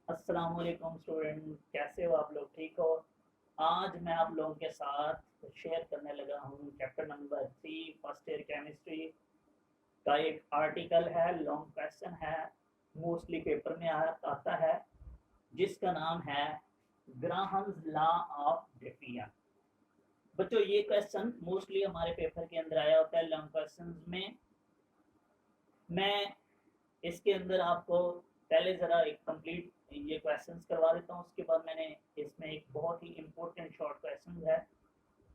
अस्सलाम वालेकुम स्टूडेंट, कैसे हो आप लोग? ठीक हो? आज मैं आप लोगों के साथ शेयर करने लगा हूँ chapter number 3 first year chemistry का एक आर्टिकल है, लॉन्ग क्वेश्चन है, मोस्टली पेपर में आता है, जिसका नाम है ग्राहम्स लॉ ऑफ डिफिजन। बच्चों, ये क्वेश्चन मोस्टली हमारे पेपर के अंदर आया होता है लॉन्ग क्वेश्चन में। मैं इसके अंदर आपको पहले ज़रा एक कंप्लीट ये क्वेश्चंस करवा देता हूँ, उसके बाद मैंने इसमें एक बहुत ही इम्पोर्टेंट शॉर्ट क्वेश्चन है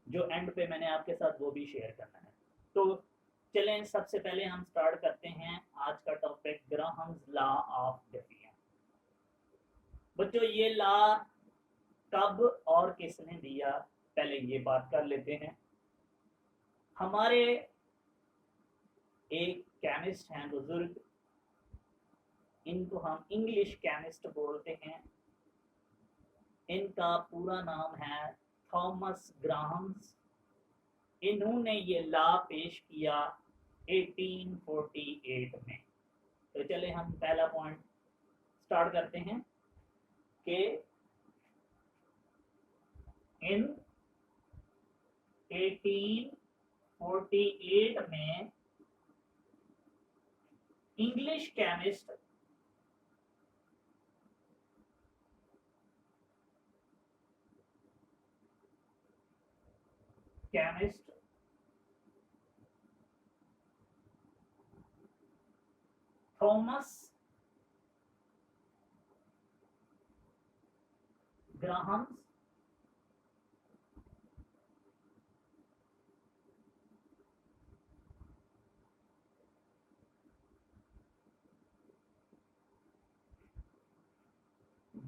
जो एंड पे मैंने आपके साथ वो भी शेयर करना है। तो चलें, सबसे पहले हम स्टार्ट करते हैं आज का topic, Graham's law of diffusion. बच्चों, ये लॉ कब और किसने दिया, पहले ये बात कर लेते हैं। हमारे एक केमिस्ट हैं बुजुर्ग, इनको हम इंग्लिश केमिस्ट बोलते हैं। इनका पूरा नाम है थॉमस ग्राहम्स। इन्होंने ये लॉ पेश किया 1848 में। तो चले हम पहला पॉइंट स्टार्ट करते हैं कि इन 1848 में English chemist Thomas Graham's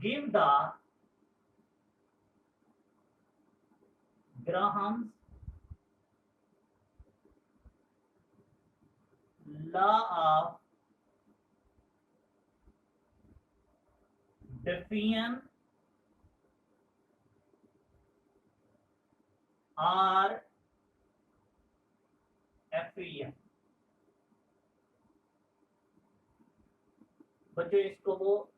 give the Graham's law of diffusion or effusion। बच्चों, इसको वो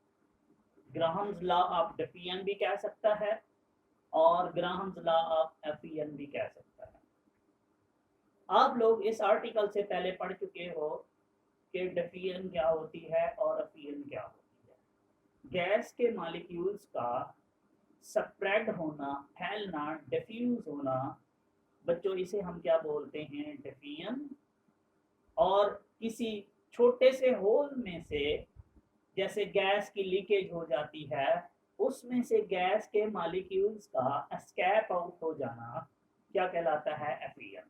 ग्राहम्स लॉ ऑफ डिफिजन भी कह सकता है और ग्राहम्स लॉ ऑफ एफियन भी कह सकता है। आप लोग इस आर्टिकल से पहले पढ़ चुके हो कि डिफिजन क्या होती है और एफियन क्या होती है। गैस के मॉलिक्यूल्स का स्प्रेड होना, फैलना, डिफ्यूज होना, बच्चों इसे हम क्या बोलते हैं? डिफिजन। और किसी छोटे से होल में से जैसे गैस की लीकेज हो जाती है, उसमें से गैस के मॉलिक्यूल्स का एस्केप आउट हो जाना क्या कहलाता है? एफियन।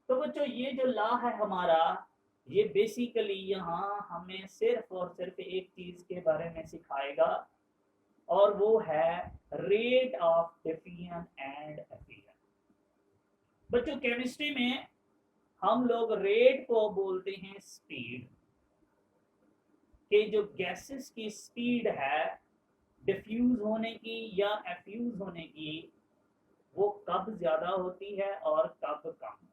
तो बच्चों, ये जो लॉ है हमारा, ये बेसिकली यहाँ हमें सिर्फ और सिर्फ एक चीज के बारे में सिखाएगा, और वो है रेट ऑफ डिफिजन एंड एफियन। बच्चों, केमिस्ट्री में हम लोग रेट को बोलते हैं स्पीड, कि जो गैसेस की स्पीड है डिफ्यूज होने की या एफ्यूज होने की, वो कब ज्यादा होती है और कब कम होती है।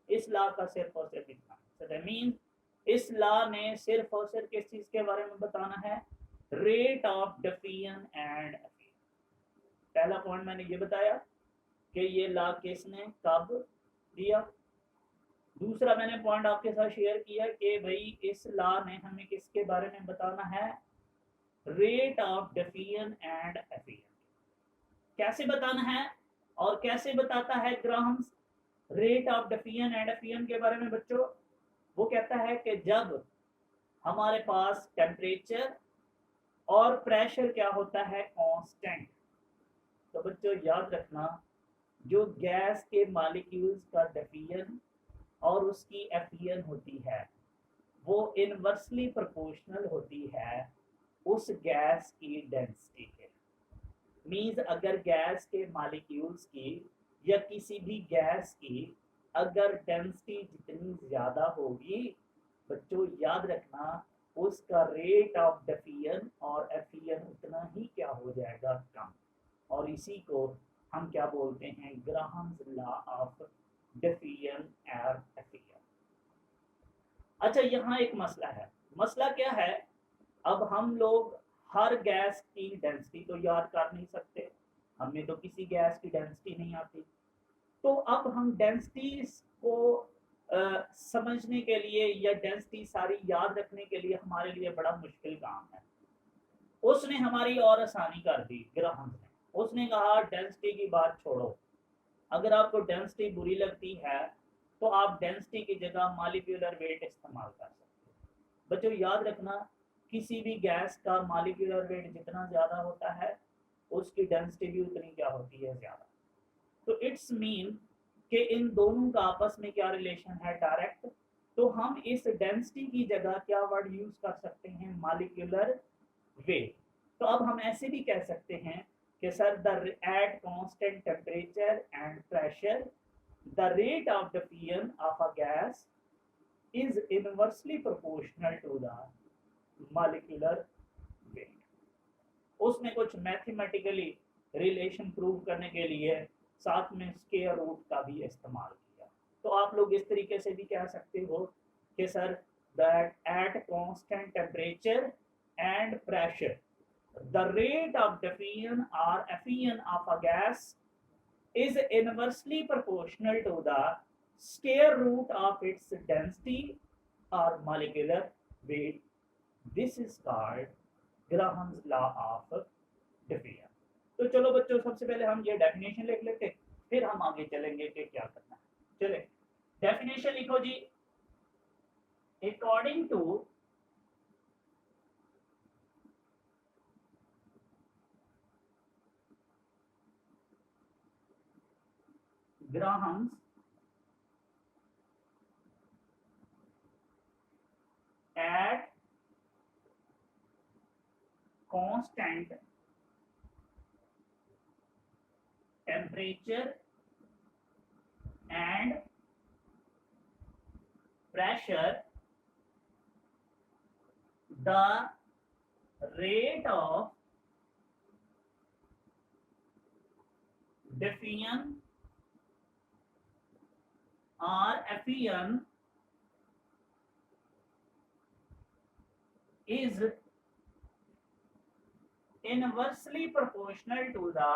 इस लॉ का सिर्फ और सिर्फ इतना, so that means इस लॉ ने सिर्फ और सिर्फ किस चीज के बारे में बताना है? Rate of diffusion and effusion. पहला पॉइंट मैंने ये बताया कि ये लॉ किसने कब दिया। दूसरा मैंने पॉइंट आपके साथ शेयर किया कि भाई इस लॉ ने हमें किसके बारे में बताना है? Rate of diffusion and एफियन। कैसे बताना है और कैसे बताता है Graham's rate of diffusion and एफियन के बारे में? बच्चों, वो कहता है कि जब हमारे पास टेम्परेचर और प्रेशर क्या होता है? कांस्टेंट। तो बच्चों याद रखना, जो गैस के मॉलिक्यूल्स का डिफिजन और उसकी एफियन होती है, वो इनवर्सली प्रोपोर्शनल होती है उस गैस की डेंसिटी के। मीन्स अगर गैस के मॉलिक्यूल्स की या किसी भी गैस की अगर डेंसिटी जितनी ज़्यादा होगी, बच्चों याद रखना, उसका रेट ऑफ डिफिजन और एफियन उतना ही क्या हो जाएगा? कम। और इसी को हम क्या बोलते हैं? ग्राहम्स लॉ ऑफ डिफिजन और एफियन। अच्छा, यहाँ एक मसला है। मसला क्या है? अब हम लोग हर गैस की डेंसिटी तो याद कर नहीं सकते, हमें तो किसी गैस की डेंसिटी नहीं आती। तो अब हम डेंसिटीज को समझने के लिए या डेंसिटी सारी याद रखने के लिए हमारे लिए बड़ा मुश्किल काम है। उसने हमारी और आसानी कर दी ग्राहम ने। उसने कहा डेंसिटी की बात छोड़ो, अगर आपको डेंसिटी बुरी लगती है तो आप डेंसिटी की जगह मॉलिक्यूलर वेट इस्तेमाल कर सकते हो। बच्चों याद रखना, किसी भी गैस का मॉलिक्यूलर वेट जितना ज़्यादा होता है उसकी डेंसिटी भी उतनी क्या होती है, ज़्यादा। तो इट्स मीन कि इन दोनों का आपस में क्या रिलेशन है, डायरेक्ट। तो हम इस डेंसिटी की जगह क्या वर्ड यूज कर सकते हैं, मॉलिक्यूलर वेट। तो अब हम ऐसे भी कह सकते हैं कि sir the at constant temperature and pressure the rate of diffusion of a gas is inversely proportional to the molecular weight. उसने कुछ मैथमेटिकली रिलेशन प्रूव करने के लिए साथ में स्क्वायर रूट का भी इस्तेमाल किया। तो आप लोग इस तरीके से भी कह सकते हो कि sir that at constant temperature and pressure the rate of diffusion or effusion of a gas is inversely proportional to the square root of its density or molecular weight. This is called Graham's law of diffusion. तो चलो बच्चों, सबसे पहले हम ये definition लिख लेते, फिर हम आगे चलेंगे कि क्या करना है। चले डेफिनेशन लिखो जी। According to Graham's at constant temperature and pressure, the rate of diffusion or effusion is inversely proportional to the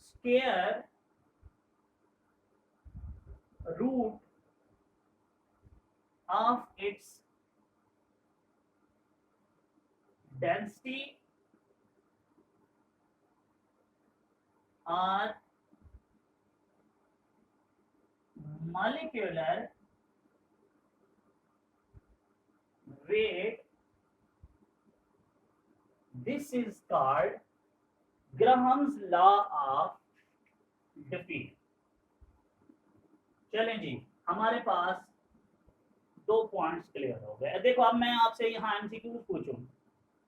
square root of its density or molecular weight. This is called Graham's law of diffusion. चलें जी, हमारे पास दो points clear हो गए। देखो अब मैं आपसे यहाँ एमसीक्यूज पूछूं,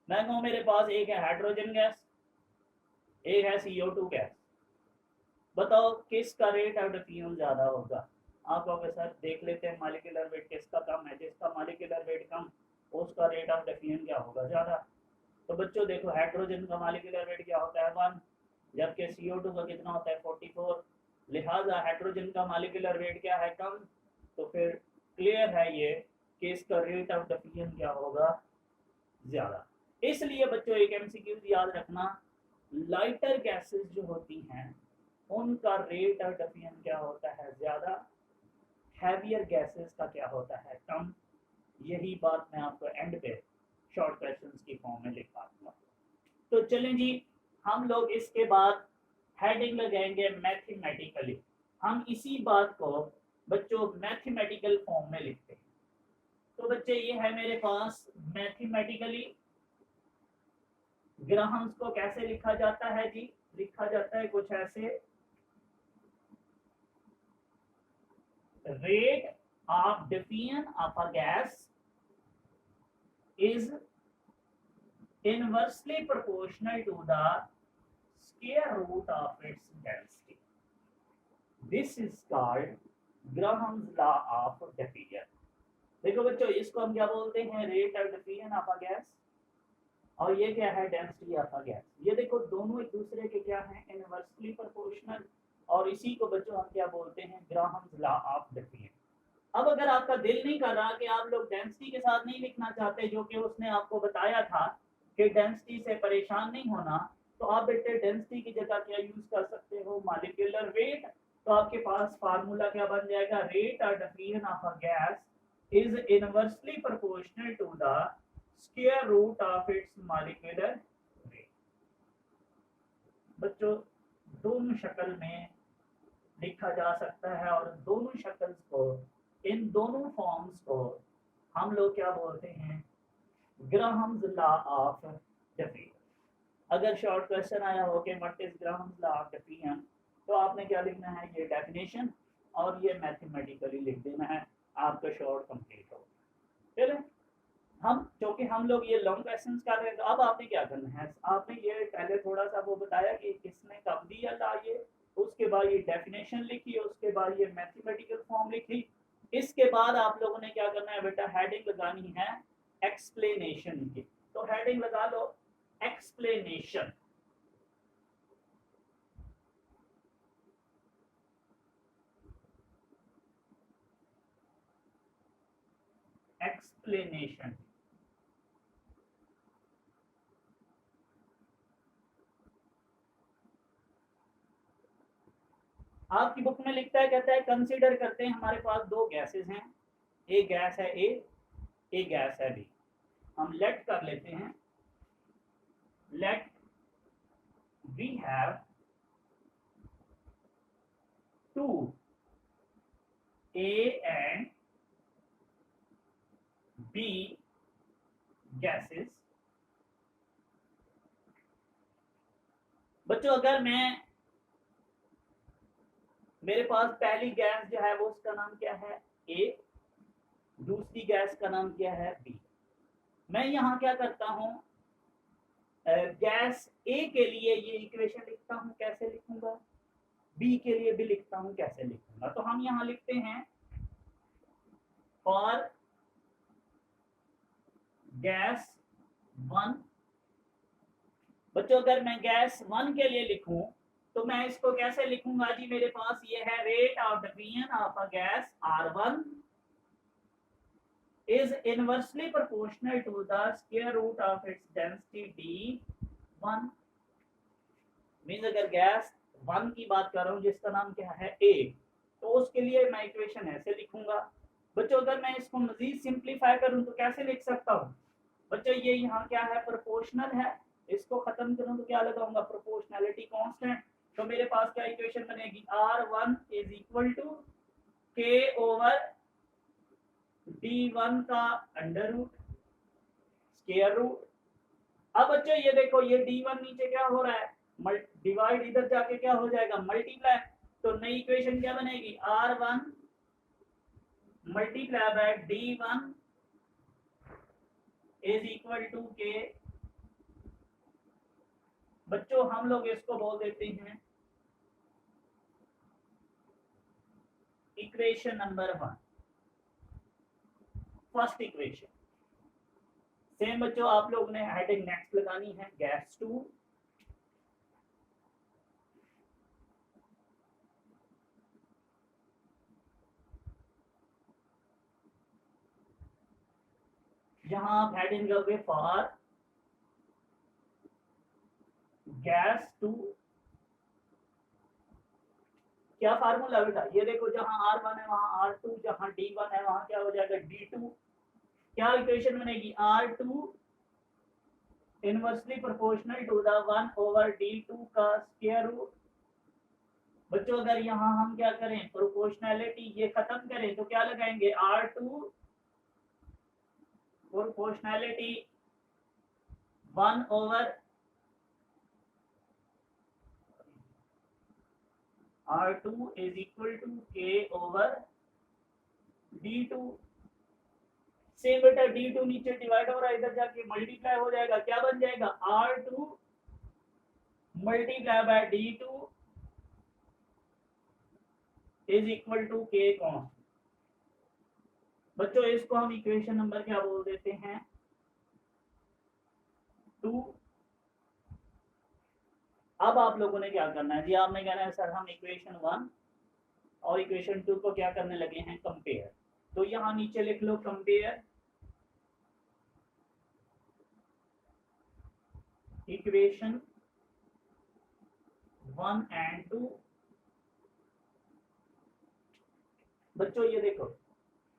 मैं कहूँ मेरे पास एक है हाइड्रोजन गैस, एक है CO2 गैस, बताओ किसका रेट ऑफ डिफ्यूजन ज्यादा होगा। आप कहोगे सर देख लेते हैं मॉलिक्यूलर वेट किसका कम है, जिसका मॉलिक्यूलर वेट कम उसका रेट ऑफ डिफ्यूजन क्या होगा, ज्यादा। तो बच्चों देखो हाइड्रोजन का मॉलिक्यूलर वेट क्या होता है 1, जबकि CO2 का कितना होता है 44, लिहाजा हाइड्रोजन का मॉलिक्यूलर वेट क्या है, कम। तो फिर क्लियर है ये कि इसका रेट ऑफ डिफ्यूजन क्या होगा, ज्यादा। इसलिए बच्चों एक एमसीक्यू याद रखना, लाइटर गैसेस जो होती हैं उनका रेट ऑफ डिफ्यूजन क्या होता है, ज्यादा। हैवियर गैसेस का क्या होता है, कम। यही बात मैं आपको एंड पे शॉर्ट क्वेश्चंस की फॉर्म में लिखा दूंगा। तो चलें जी, हम लोग इसके बाद हेडिंग लगाएंगे मैथमेटिकली। हम इसी बात को बच्चों मैथमेटिकल फॉर्म में लिखते हैं। तो बच्चे ये है मेरे पास मैथमेटिकली ग्राहम्स को कैसे लिखा जाता है जी, लिखा जाता है कुछ ऐसे, rate of diffusion of a gas is inversely proportional to the square root of its density. This is called Graham's law of diffusion. देखो बच्चों इसको हम क्या बोलते हैं, rate of diffusion of a gas. और ये क्या है, डेंसिटी ऑफ अ गैस। ये देखो दोनों एक दूसरे के क्या हैं, इनवर्सली प्रोपोर्शनल। और इसी को बच्चों हम क्या बोलते हैं, ग्राहम्स लॉ ऑफ डिफरेंस। अब अगर आपका दिल नहीं कर रहा कि आप लोग डेंसिटी के साथ नहीं लिखना चाहते, जो कि उसने आपको बताया था कि डेंसिटी से परेशान नहीं होना, तो आप बेटे डेंसिटी की जगह क्या यूज कर सकते हो, मॉलिक्यूलर वेट। तो आपके पास फार्मूला क्या बन जाएगा, रेट और difference of a gas is inversely proportional to the square root of its molecular weight. बच्चों दोनों शक्ल में लिखा जा सकता है, और दोनों शक्ल को, इन दोनों फॉर्म्स को हम लोग क्या बोलते हैं, ग्राहम्स लॉ ऑफ डिफरेंस। अगर शॉर्ट क्वेश्चन आया हो कि what is Graham's law of difference, तो आपने क्या लिखना है, ये डेफिनेशन और ये मैथमेटिकली लिख देना है, आपका शॉर्ट कंप्लीट हो। चलो हम, क्योंकि हम लोग ये लॉन्ग क्वेश्चंस कर रहे हैं, तो अब आपने क्या करना है, आपने ये पहले थोड़ा सा वो बताया कि किसने कब दिया ला, ये उसके बाद ये डेफिनेशन लिखी, उसके बाद ये मैथमेटिकल फॉर्म लिखी। इसके बाद आप लोगों ने क्या करना है बेटा, हेडिंग लगानी है एक्सप्लेनेशन की। तो हेडिंग लगा लो एक्सप्लेनेशन। एक्सप्लेनेशन आपकी बुक में लिखता है, कहता है कंसीडर करते हैं हमारे पास दो गैसेस हैं, एक गैस है ए, एक गैस है बी। हम लेट कर लेते हैं, let we have two A and B gases. बच्चों अगर मैं, मेरे पास पहली गैस जो है वो उसका नाम क्या है ए, दूसरी गैस का नाम क्या है बी। मैं यहाँ क्या करता हूँ, गैस ए के लिए ये इक्वेशन लिखता हूँ, कैसे लिखूंगा, बी के लिए भी लिखता हूँ, कैसे लिखूंगा। तो हम यहाँ लिखते हैं फॉर गैस वन। बच्चों अगर मैं गैस वन के लिए लिखूं, तो मैं इसको कैसे लिखूंगा जी, मेरे पास ये है rate of division of a gas R1 is inversely proportional to the square root of its density D1। Means अगर गैस वन की बात कर रहा हूँ जिसका नाम क्या है ए, तो उसके लिए मैं इक्वेशन ऐसे लिखूंगा। बच्चों अगर मैं इसको मजीद सिंप्लीफाई करूँ तो कैसे लिख सकता हूँ, बच्चों ये यहाँ क्या है, प्रोपोर्शनल है, इसको खत्म करूँ तो क्या लगाऊंगा, प्रोपोर्शनैलिटी कांस्टेंट। तो मेरे पास क्या इक्वेशन बनेगी, R1 इज इक्वल टू के ओवर D1 का अंडर रूट स्क्वायर रूट। अब बच्चों ये देखो, ये D1 नीचे क्या हो रहा है, डिवाइड इधर जाके क्या हो जाएगा, मल्टीप्लाई। तो नई इक्वेशन क्या बनेगी, R1 multiply by D1 is equal to K. बच्चों हम लोग इसको बोल देते हैं equation number 1, first equation. Same बच्चों आप लोग ने हेडिंग नेक्स्ट लगानी है, गैस 2। जहां आप हेडिंग दोगे फॉर गैस 2, क्या फार्मूला बेटा, ये देखो जहां R1 है वहां R2, जहां D1 है वहां क्या हो जाएगा D2। क्या इक्वेशन बनेगी, R2 inversely proportional to the 1 over D2 का स्क्वायर रूट। बच्चों अगर यहाँ हम क्या करें, प्रोपोर्शनैलिटी ये खत्म करें तो क्या लगाएंगे, R2 proportionality 1 over R2 is equal to K over D2। Same बेटा D2 नीचे डिवाइड हो रहा है, इधर जाके मल्टीप्लाई हो जाएगा, क्या बन जाएगा, R2 multiply by D2 is equal to K constant. बच्चों इसको हम इक्वेशन नंबर क्या बोल देते हैं, टू। अब आप लोगों ने क्या करना है जी, आपने कहना है सर हम इक्वेशन 1 और इक्वेशन 2 को क्या करने लगे हैं, कंपेयर। तो यहाँ नीचे लिख लो कंपेयर इक्वेशन 1 एंड 2। बच्चों ये देखो,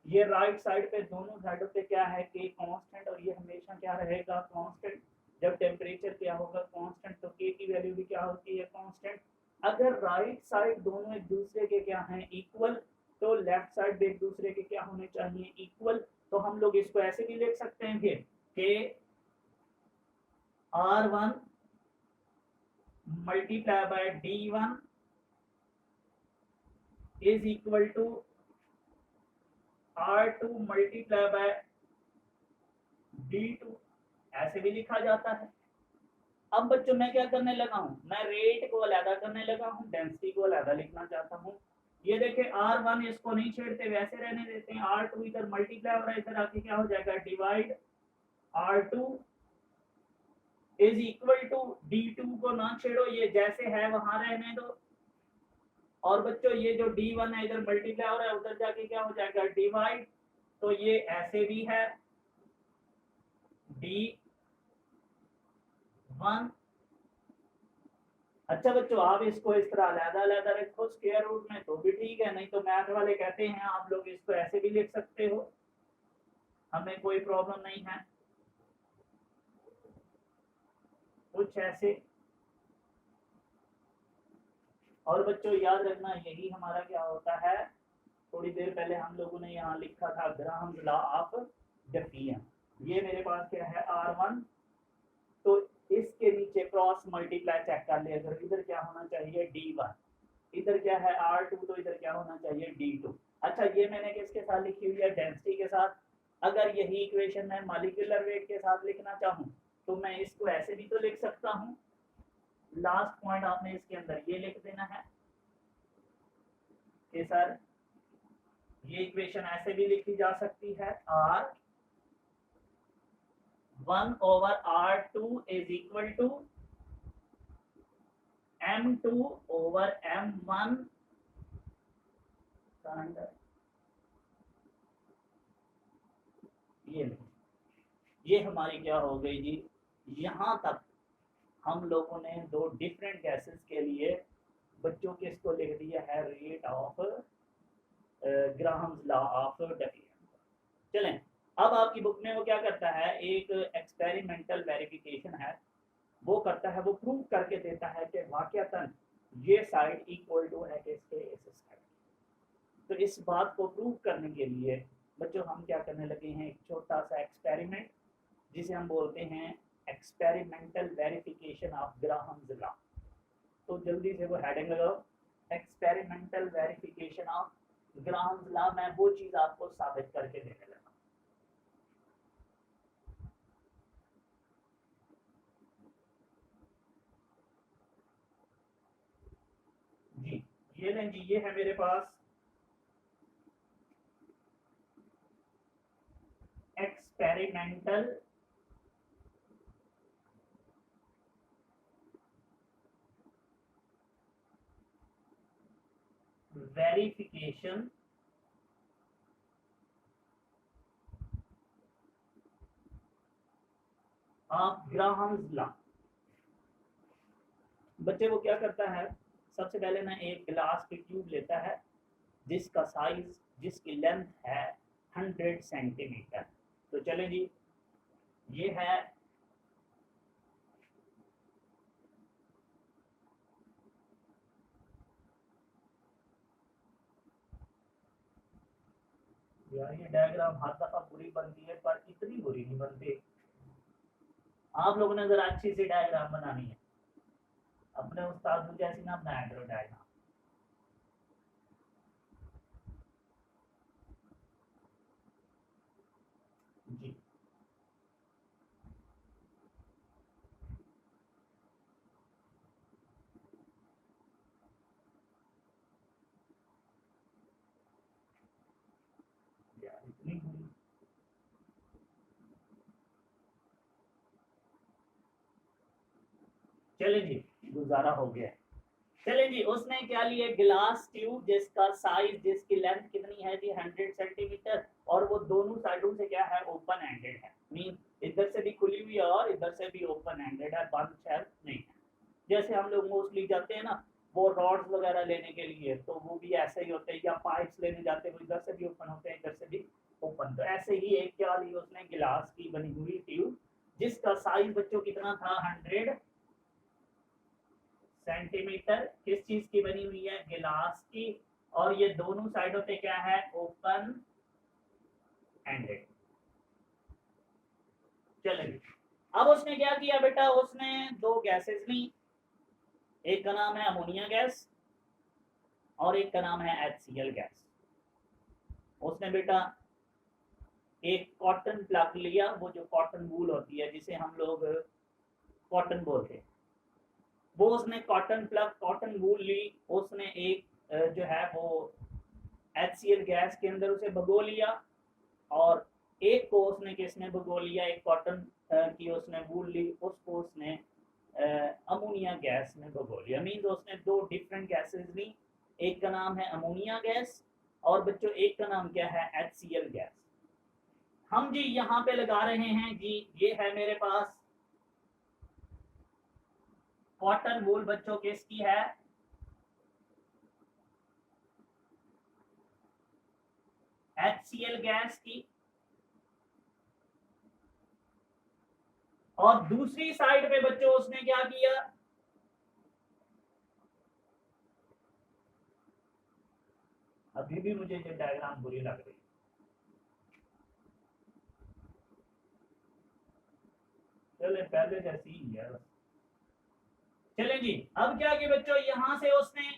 ये राइट साइड पे दोनों साइडों पे क्या है कि कांस्टेंट, और ये हमेशा क्या रहेगा, कांस्टेंट। जब टेम्परेचर क्या होगा, कांस्टेंट, तो के की वैल्यू भी क्या होती है, कांस्टेंट। अगर राइट साइड दोनों एक दूसरे के क्या हैं, इक्वल, तो लेफ्ट साइड भी एक दूसरे के क्या होने चाहिए, इक्वल। तो हम लोग इसको ऐसे भी लिख सकते हैं फिर कि R1 multiply by D1 is equal to R2 multiply by D2, ऐसे भी लिखा जाता है। अब बच्चों मैं क्या करने लगा हूं, मैं रेट को अलग करने लगा हूं, डेंसिटी को अलग लिखना चाहता हूं। ये देखें R1 इसको नहीं छेड़ते, वैसे रहने देते हैं। R2 इधर मल्टीप्लाई हो रहा है, इधर आके क्या हो जाएगा, divide. R2 is equal to D2 को ना छेड़ो, ये जैसे है वहां रहने दो। और बच्चों ये जो D1 है इधर मल्टीप्लाई हो रहा है, उधर जाके क्या हो जाएगा, डिवाइड। तो ये ऐसे भी है D1। अच्छा बच्चों आप इसको इस तरह अलग-अलग रखो स्क्वायर रूट में तो भी ठीक है, नहीं तो मैथ वाले कहते हैं आप लोग इसको ऐसे भी लिख सकते हो, हमें कोई प्रॉब्लम नहीं है, कुछ ऐसे। और बच्चों याद रखना यही हमारा क्या होता है, थोड़ी देर पहले हम लोगों ने यहाँ लिखा था ग्राहम्स लॉ ऑफ डिफिशन। ये मेरे पास क्या है R1, तो इसके नीचे क्रॉस मल्टीप्लाई चेक कर ले, अगर इधर क्या होना चाहिए D1, इधर क्या है R2, तो इधर क्या होना चाहिए D2। अच्छा ये मैंने किसके साथ लिखी हुई है, डेंसिटी के साथ। अगर यही इक्वेशन मैं मॉलिक्यूलर वेट के साथ लिखना चाहूँ तो मैं इसको ऐसे भी तो लिख सकता हूँ। लास्ट पॉइंट आपने इसके अंदर ये लिख देना है कि सर ये इक्वेशन ऐसे भी लिखी जा सकती है, R1 over R2 is equal to M2 over M1 ये हमारी क्या हो गई जी। यहाँ तक हम लोगों ने दो डिफरेंट गैसेस के लिए बच्चों के इसको लिख दिया है rate of Graham's law of diffusion. चलें, अब आपकी बुक में वो क्या करता है, एक एक्सपेरिमेंटल वेरिफिकेशन है, वो करता है, वो प्रूव करके देता है कि वाकयातन ये साइड इक्वल टू है किसके, इस साइड। तो इस बात को प्रूव करने के लिए बच्चों हम क्या करने लगे हैं, एक छोटा सा एक्सपेरिमेंट जिसे हम बोलते हैं experimental verification of Graham's law. तो जल्दी से वो हेडिंग लगाओ, experimental verification of Graham's law. मैं वो चीज आपको साबित करके देने लगा। जी ये लें जी, ये है मेरे पास experimental verification of Graham's law. बच्चे वो क्या करता है, सबसे पहले ना एक ग्लास की ट्यूब लेता है जिसका साइज, जिसकी लेंथ है 100 सेंटीमीटर। तो चलें जी, ये है यार, ये डायग्राम हर दफा बुरी बनती है पर इतनी बुरी नहीं बनती। आप लोगों ने जरा अच्छी सी डायग्राम बनानी है, अपने उस्ताद जैसी ना बनाया करो डायग्राम। जी यार इतनी बुरी। चले जी, गुजारा हो गया। चले जी, उसने क्या लिया, गिलास ट्यूब जिसका साइज, जिसकी लेंथ कितनी है जी 100 सेंटीमीटर, और वो दोनों साइडों से क्या है, ओपन एंडेड है। मीन इधर से भी खुली हुई है और इधर से भी ओपन एंडेड है, बंद शेल नहीं है। जैसे हम लोग मोस्टली जाते हैं ना वो रॉड्स वगैरह लेने के लिए, तो वो भी ऐसे ही होते हैं, या पाइप्स लेने जाते हैं वो इधर से भी ओपन होते हैं, इधर से भी ओपन। तो ऐसे ही एक क्या ली उसने, गिलास की बनी हुई ट्यूब जिसका साइज बच्चों कितना था, 100 सेंटीमीटर। किस चीज की बनी हुई है, गिलास की, और ये दोनों साइडों पे क्या है, ओपन एंडेड। चलिए, अब उसने क्या किया बेटा, उसने दो गैसेस ली, एक का नाम है अमोनिया गैस और एक का नाम है HCl गैस। उसने बेटा एक कॉटन प्लग लिया, वो जो कॉटन वूल होती है जिसे हम लोग कॉटन बोलते हैं, वो उसने कॉटन प्लग, कॉटन वूल ली, उसने एक जो है वो HCl गैस के अंदर उसे भगो लिया, और एक को उसने किसने भगो लिया, एक कॉटन की उसने वूल ली, उसको उसने अमोनिया गैस में भगो लिया। मीन उसने दो डिफरेंट गैसेस ली, एक का नाम है अमोनिया गैस और बच्चों एक का नाम क्या है, HCl गैस। हम जी यहाँ पे लगा रहे हैं जी, ये है मेरे पास कॉटन वूल बच्चों किसकी है, HCl गैस की, और दूसरी साइड पे बच्चों उसने क्या किया, अभी भी मुझे ये डायग्राम बुरी लग रही है। चले पहले जैसी ही है। चले जी, अब क्या कि बच्चों यहां से उसने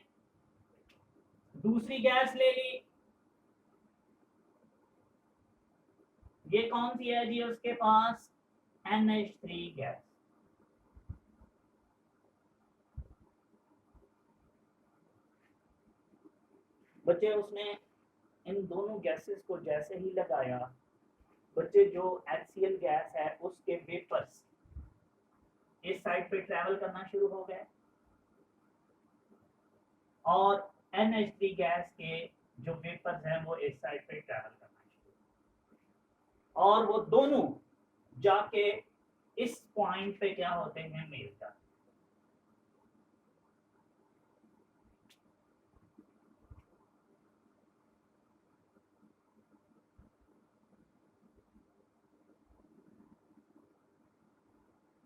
दूसरी गैस ले ली, ये कौन सी है जी, उसके पास NH3 गैस। बच्चे उसने इन दोनों गैसेस को जैसे ही लगाया, बच्चे जो HCl गैस है उसके वेपर्स इस साइड पे ट्रेवल करना शुरू हो गए, और NH3 गैस के जो वेपर्स हैं वो इस साइड पे ट्रेवल करना शुरू, और वो दोनों जाके इस पॉइंट पे क्या होते हैं, मिल जाते।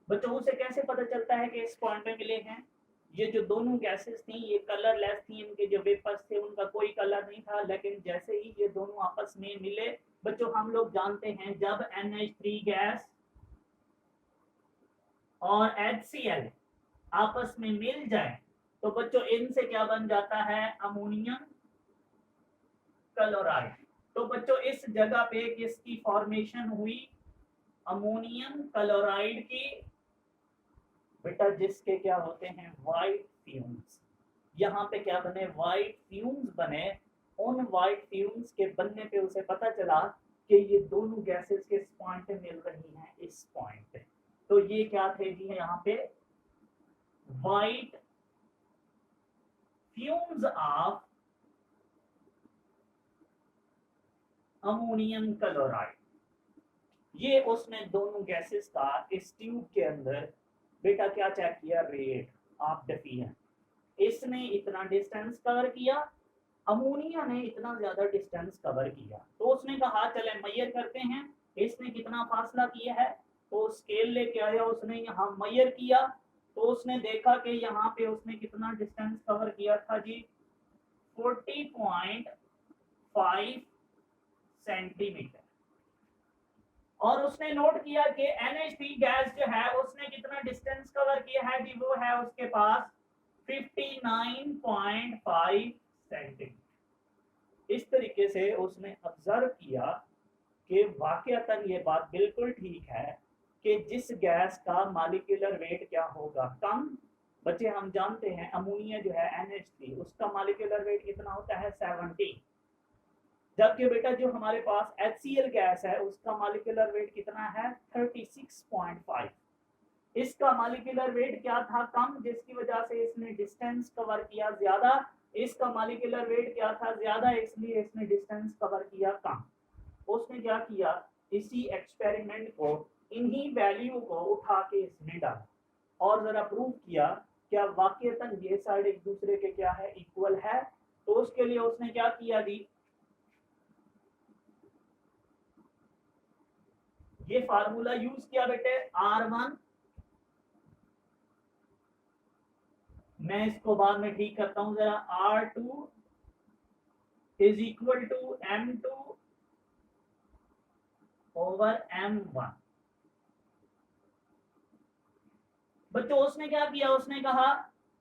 बच्चों उसे कैसे पता चलता है कि इस पॉइंट पे मिले हैं, ये जो दोनों गैसेस थी ये कलरलेस थी, इनके जो वेपर्स थे उनका कोई कलर नहीं था, लेकिन जैसे ही ये दोनों आपस में मिले, बच्चों हम लोग जानते हैं जब NH3 गैस और HCl आपस में मिल जाए तो बच्चों इनसे क्या बन जाता है, अमोनियम क्लोराइड। तो बच्चों इस जगह पे किसकी फॉर्मेशन हुई, अमोनियम क्लोराइड की, बेटा जिसके क्या होते हैं, वाइट फ्यूम्स। यहाँ पे क्या बने, वाइट फ्यूम्स बने। उन वाइट फ्यूम्स के बनने पे उसे पता चला कि ये दोनों गैसेस किस पॉइंट पे मिल रही हैं, इस पॉइंट पे। तो ये क्या थे जी, यहाँ पे white fumes of ammonium chloride. ये उसने दोनों गैसेस का इस ट्यूब के अंदर बेटा क्या चेक किया, रेट ऑफ डिफिजन। इसने इतना डिस्टेंस कवर किया, अमोनिया ने इतना ज्यादा डिस्टेंस कवर किया, तो उसने कहा चले मैयर करते हैं, इसने कितना फासला किया है, तो स्केल लेके आया, उसने यहाँ मैयर किया, तो उसने देखा कि यहाँ पे उसने कितना डिस्टेंस कवर किया था जी, 40.5 सेंटीमीटर। और उसने नोट किया कि NH3 गैस जो है उसने कितना डिस्टेंस कवर किया है जी, वो है उसके पास 59.5 सेंटीमीटर। इस तरीके से उसने ऑब्जर्व किया कि वाकयातन ये बात बिल्कुल ठीक है कि जिस गैस का मॉलिक्यूलर वेट क्या होगा, कम। बच्चे हम जानते हैं अमोनिया जो है NH3 उसका मॉलिक्यूलर वेट कितना होता है, 70। जबकि बेटा जो हमारे पास HCl गैस है उसका मॉलिक्यूलर वेट कितना है, 36.5। इसका मॉलिक्यूलर वेट क्या था, कम, जिसकी वजह से इसने डिस्टेंस कवर किया ज्यादा। इसका मॉलिक्यूलर वेट क्या था, ज्यादा, इसलिए इसने डिस्टेंस कवर किया कम। उसने क्या किया, इसी एक्सपेरिमेंट को, इन्हीं वैल्यू को उठा के इसने डाला और जरा प्रूव किया क्या वाकईतन ये साइड एक दूसरे के क्या है, इक्वल है। तो उसके लिए उसने क्या किया जी, ये फार्मूला यूज किया बेटे, R1, मैं इसको बाद में ठीक करता हूं जरा, R2 is equal to M2 over M1। बच्चों उसने क्या किया, उसने कहा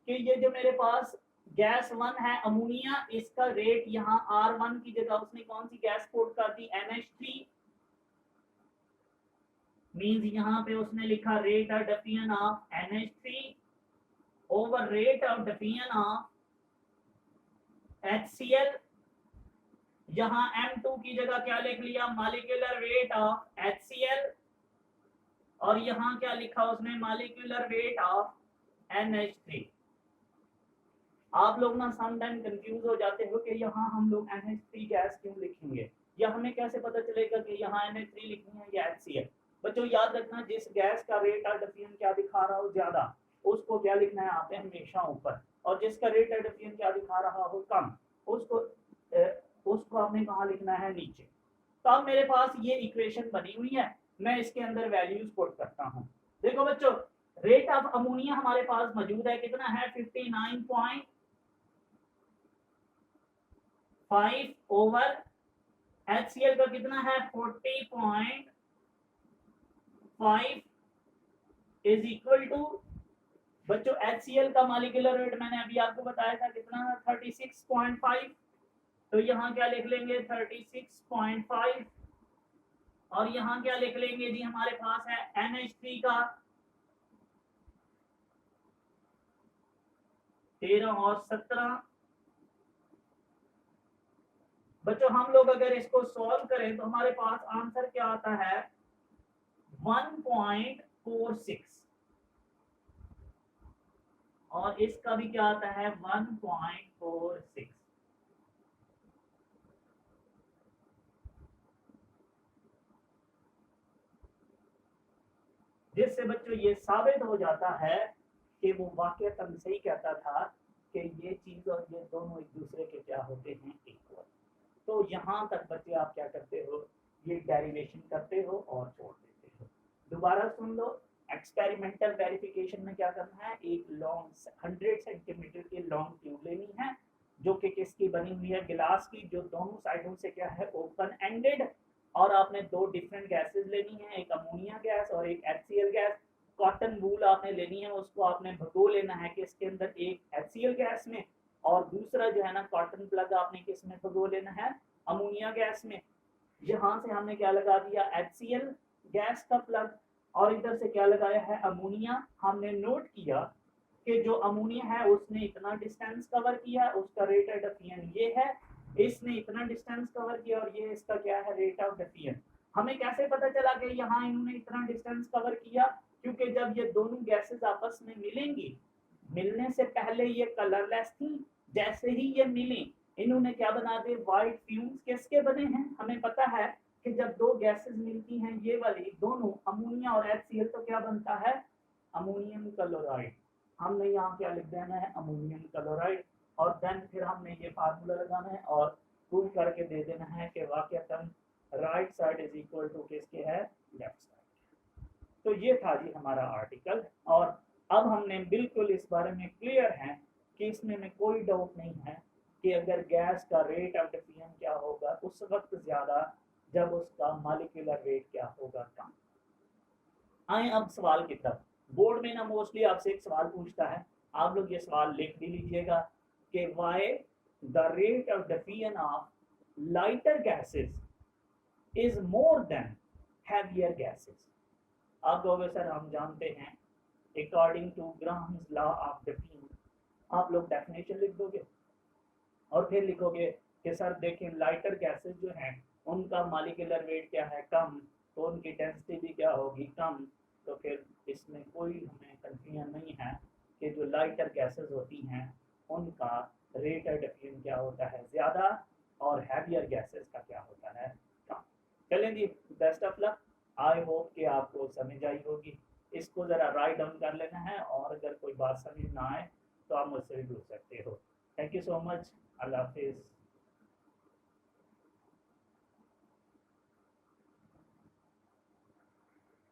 कि ये जो मेरे पास गैस 1 है अमोनिया, इसका रेट यहाँ R1 की जगह उसने कौन सी गैस कोट कर दी, NH3, मींस यहाँ पे उसने लिखा rate of diffusion of NH3 over rate of diffusion of HCl। यहाँ M2 की जगह क्या लिख लिया, मॉलिक्यूलर वेट ऑफ HCl, और यहाँ क्या लिखा उसने, मॉलिक्यूलर वेट ऑफ NH3। आप लोग ना समटाइम कंफ्यूज हो जाते हो कि यहाँ हम लोग NH3 गैस क्यों लिखेंगे, या हमें कैसे पता चलेगा कि यहाँ NH3 लिखनी है या HCl। बच्चों याद रखना, जिस गैस का रेट ऑफ डिफ्यूजन क्या दिखा रहा हो ज्यादा, उसको क्या लिखना है आप हमेशा ऊपर, और जिसका रेट ऑफ डिफ्यूजन क्या दिखा रहा हो कम, उसको आपने कहाँ लिखना है, नीचे। तो अब मेरे पास ये इक्वेशन बनी हुई है, मैं इसके अंदर वैल्यूज पुट करता हूँ। देखो बच्चों, रेट ऑफ अमोनिया हमारे पास मौजूद है, कितना है, 59.5 ओवर HCl का कितना है, 40.5 इज इक्वल टू, बच्चों HCl का मॉलिक्यूलर वेट मैंने अभी आपको बताया था कितना, 36.5, तो यहाँ क्या लिख लेंगे 36.5, और यहाँ क्या लिख लेंगे जी, हमारे पास है NH3 का 13 और 17। बच्चों हम लोग अगर इसको सॉल्व करें तो हमारे पास आंसर क्या आता है, 1.46, और इसका भी क्या आता है 1.46। जिससे बच्चों ये साबित हो जाता है कि वो वाकईतन सही कहता था कि ये चीज और ये दोनों एक दूसरे के क्या होते हैं, इक्वल। तो यहाँ तक बच्चे आप क्या करते हो, ये डेरिवेशन करते हो और छोड़ देते हो। दोबारा सुन लो, एक्सपेरिमेंटल वेरिफिकेशन में क्या करना है, एक लॉन्ग 100 सेंटीमीटर की लॉन्ग ट्यूब लेनी है, जो कि किसकी बनी हुई है, गिलास की, जो दोनों साइडों से क्या है, ओपन एंडेड, और आपने दो डिफरेंट गैसेस लेनी है, एक अमोनिया गैस और एक HCl गैस। कॉटन वूल आपने लेनी है, उसको आपने भगो लेना है कि इसके अंदर, एक HCl गैस में, और दूसरा जो है ना कॉटन प्लग आपने किस में भगो लेना है, अमोनिया गैस में। यहाँ से हमने क्या लगा दिया, HCl गैस का प्लग, और इधर से क्या लगाया है, अमोनिया। हमने नोट किया कि जो अमोनिया है उसने इतना डिस्टेंस कवर किया, उसका रेट ऑफ डिफ्यूजन ये है, इसने इतना डिस्टेंस कवर किया, और ये इसका क्या है, रेट ऑफ डिफ्यूजन। हमें कैसे पता चला कि यहाँ इन्होंने इतना डिस्टेंस कवर किया, क्योंकि जब ये दोनों गैसेस आपस में मिलेंगी, मिलने से पहले ये कलरलेस थी, जैसे ही ये मिली इन्होंने क्या बना दिए, व्हाइट फ्यूम्स। किसके बने हैं, हमें पता है कि जब दो गैसेस मिलती हैं, ये वाली दोनों अमोनिया और HCl, तो क्या बनता है, अमोनियम क्लोराइड। हमने यहाँ क्या लिख देना है, अमोनियम क्लोराइड, और देन फिर हमने ये फार्मूला लगाना है और प्रूव करके दे देना है कि वाकईतन right side is equal to किसके है, लेफ्ट साइड। तो ये था जी हमारा आर्टिकल, और अब हमने बिल्कुल इस बारे में क्लियर है कि इसमें में कोई डाउट नहीं है कि अगर गैस का रेट ऑफ डिफ्यूजन क्या होगा उस वक्त ज्यादा, जब उसका मॉलिक्यूलर वेट क्या होगा, कम। आए अब सवाल की तरफ। बोर्ड में ना मोस्टली आपसे एक सवाल पूछता है, आप लोग ये सवाल लिख भी लीजिएगा कि why the rate of diffusion of lighter gases is more than heavier gases. आप कहोगे सर हम जानते हैं according to Graham's law of diffusion. आप लोग डेफिनेशन लिख दोगे और फिर लिखोगे कि सर देखें लाइटर गैसेस जो हैं उनका मॉलिक्यूलर वेट क्या है, कम, तो उनकी डेंसिटी भी क्या होगी, कम। तो फिर इसमें कोई हमें कंफ्यूजन नहीं है कि जो लाइटर गैसेस होती हैं उनका रेट ऑफ डिफ्यूजन क्या होता है ज़्यादा, और हैवियर गैसेस का क्या होता है कम। चलें जी, best of luck. I hope कि आपको समझ आई होगी। इसको ज़रा राइट डाउन कर लेना है, और अगर कोई बात समझ ना आए तो आप मुझसे भी पूछ सकते हो। Thank you so much. अल्लाह हाफिज़।